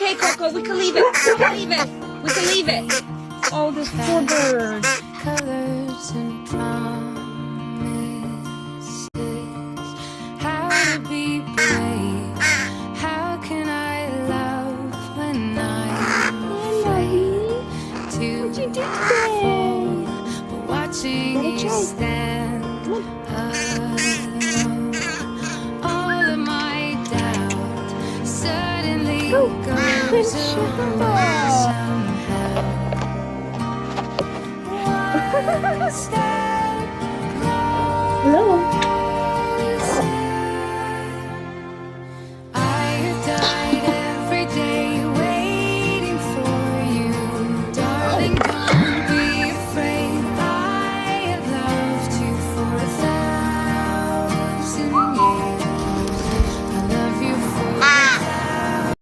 okay, Coco. We can leave it. We can leave it. We can leave it. Oh, this poor bird. Colors and promises. How to be brave? How can I love when I'm afraid to fall? But watching you stand alone, all of my doubt suddenly goes away somehow. One step closer. Hello.